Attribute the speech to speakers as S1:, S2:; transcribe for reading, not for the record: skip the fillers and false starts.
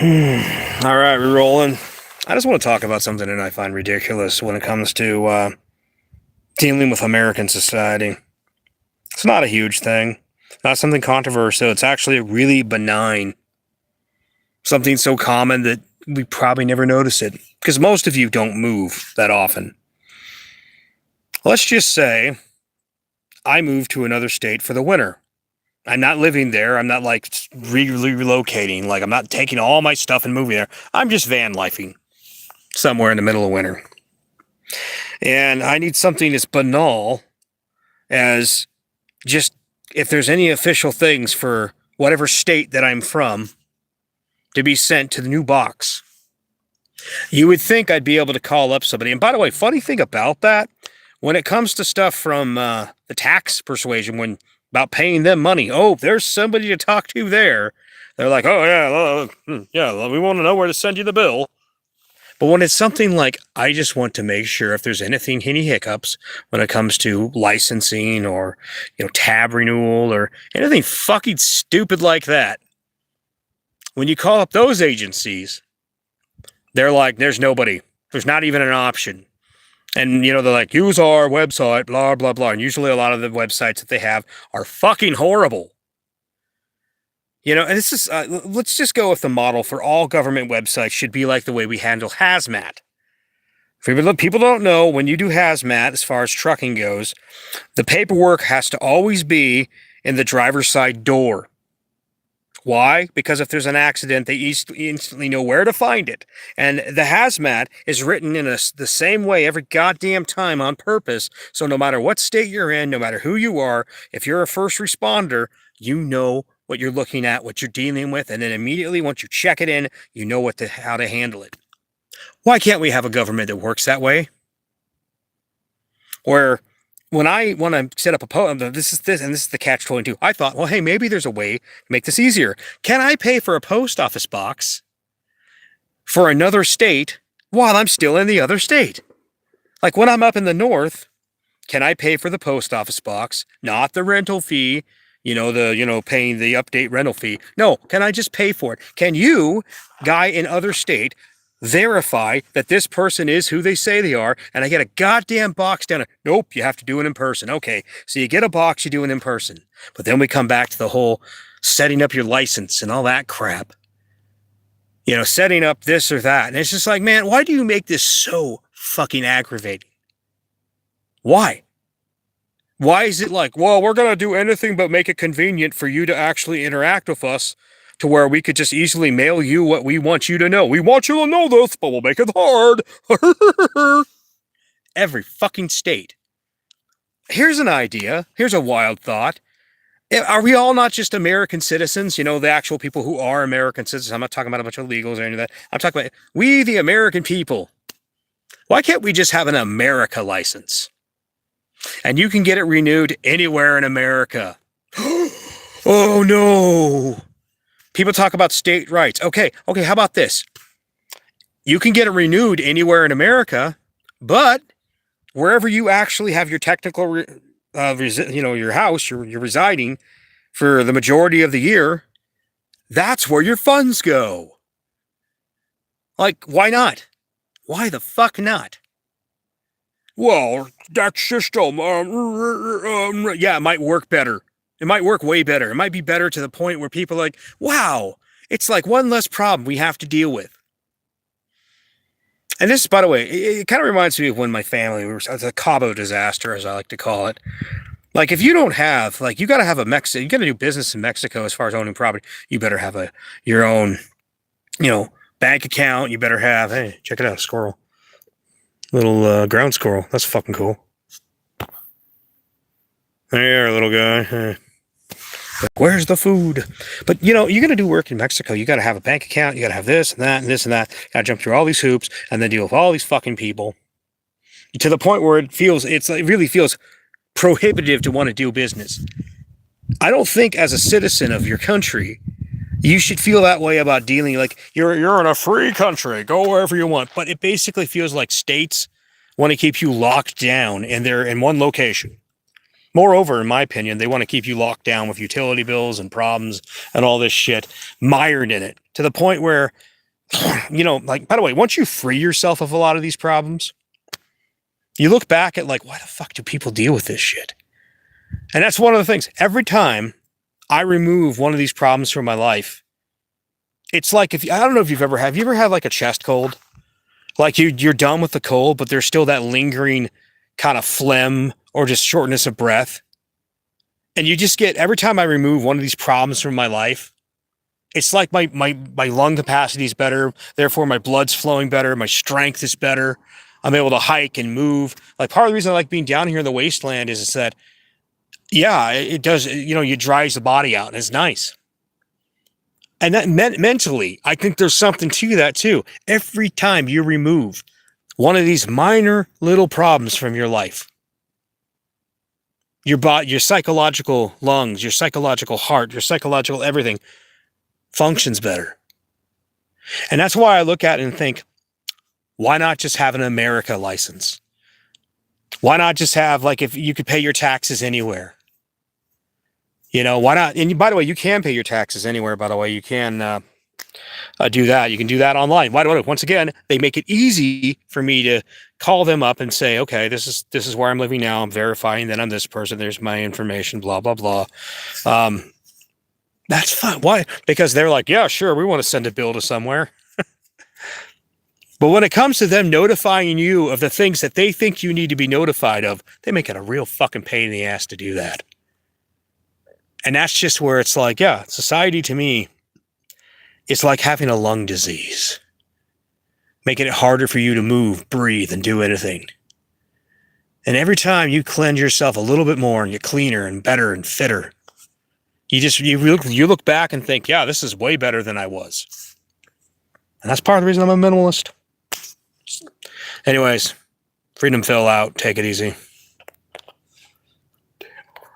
S1: All right, we're rolling. I just want to talk about something that I find ridiculous when it comes to dealing with American society. It's not a huge thing, not something controversial. It's actually really benign. Something so common that we probably never notice it because most of you don't move that often. Let's just say I moved to another state for the winter. I'm not living there. I'm not like relocating. Like I'm not taking all my stuff and moving there. I'm just van lifing somewhere in the middle of winter. And I need something as banal as just if there's any official things for whatever state that I'm from to be sent to the new box. You would think I'd be able to call up somebody. And by the way, funny thing about that, when it comes to stuff from the tax persuasion, when about paying them money, oh, there's somebody to talk to there. They're like, oh, yeah, we want to know where to send you the bill. But when it's something like, I just want to make sure if there's any hiccups when it comes to licensing or, tab renewal or anything fucking stupid like that, when you call up those agencies, they're like, there's nobody. There's not even an option. And, they're like, use our website, blah, blah, blah. And usually a lot of the websites that they have are fucking horrible. And this is, let's just go with the model for all government websites should be like the way we handle hazmat. People don't know, when you do hazmat, as far as trucking goes, the paperwork has to always be in the driver's side door. Why? Because if there's an accident, they instantly know where to find it. And the hazmat is written in the same way every goddamn time on purpose. So no matter what state you're in, no matter who you are, if you're a first responder, you know what you're looking at, what you're dealing with, and then immediately once you check it in, you know how to handle it. Why can't we have a government that works that way? Where when I want to set up this is the catch-22. I thought, well, hey, maybe there's a way to make this easier. Can I pay for a post office box for another state while I'm still in the other state? Like when I'm up in the north, can I pay for the post office box, not the rental fee, paying the update rental fee? No, can I just pay for it? Can you, guy in other state, verify that this person is who they say they are, and I get a goddamn box down there? Nope, you have to do it in person. Okay, so you get a box, you do it in person. But then we come back to the whole setting up your license and all that crap. Setting up this or that. And it's just like, man, why do you make this so fucking aggravating? Why? Why is it like, well, we're going to do anything but make it convenient for you to actually interact with us to where we could just easily mail you what we want you to know. We want you to know this, but we'll make it hard. Every fucking state. Here's an idea. Here's a wild thought. Are we all not just American citizens? The actual people who are American citizens. I'm not talking about a bunch of illegals or any of that. I'm talking about we, the American people. Why can't we just have an America license? And you can get it renewed anywhere in America. Oh, no. People talk about state rights. Okay, how about this? You can get it renewed anywhere in America, but wherever you actually have your technical, your house, you're residing for the majority of the year, that's where your funds go. Like, why not? Why the fuck not? Well, that system, yeah, it might work better. It might work way better. It might be better to the point where people are like, wow, it's like one less problem we have to deal with. And this, by the way, it kind of reminds me of when my family was the Cabo disaster, as I like to call it. Like, if you don't have, you got to have you got to do business in Mexico as far as owning property. You better have your own, bank account. You better have, hey, check it out, a squirrel. Little ground squirrel. That's fucking cool. There, little guy. Hey. Where's the food? But, you're going to do work in Mexico. You got to have a bank account. You got to have this and that and this and that. Got to jump through all these hoops and then deal with all these fucking people to the point where it really feels prohibitive to want to do business. I don't think as a citizen of your country, you should feel that way about dealing like you're in a free country. Go wherever you want. But it basically feels like states want to keep you locked down and they're in one location. Moreover, in my opinion, they want to keep you locked down with utility bills and problems and all this shit, mired in it to the point where, like, by the way, once you free yourself of a lot of these problems, you look back at like, why the fuck do people deal with this shit? And that's one of the things. Every time I remove one of these problems from my life, it's like I don't know if have you ever had like a chest cold? Like you're done with the cold, but there's still that lingering kind of phlegm or just shortness of breath. And you just get, every time I remove one of these problems from my life, it's like my lung capacity is better. Therefore, my blood's flowing better. My strength is better. I'm able to hike and move. Like part of the reason I like being down here in the wasteland is that, yeah, it does, it dries the body out and it's nice. And that mentally, I think there's something to that too. Every time you remove one of these minor little problems from your life, your psychological lungs, your psychological heart, your psychological everything functions better. And that's why I look at it and think, why not just have an America license? Why not just have, like, if you could pay your taxes anywhere? Why not? And by the way, you can pay your taxes anywhere, by the way. You can do that. You can do that online. Once again, they make it easy for me to call them up and say, okay, this is where I'm living now. I'm verifying that I'm this person. There's my information, blah, blah, blah. That's fine. Why? Because they're like, yeah, sure, we want to send a bill to somewhere. But when it comes to them notifying you of the things that they think you need to be notified of, they make it a real fucking pain in the ass to do that. And that's just where it's like, yeah, society to me, it's like having a lung disease, making it harder for you to move, breathe, and do anything. And every time you cleanse yourself a little bit more and you're cleaner and better and fitter, you look back and think, yeah, this is way better than I was. And that's part of the reason I'm a minimalist. Anyways, Freedom Phil out. Take it easy.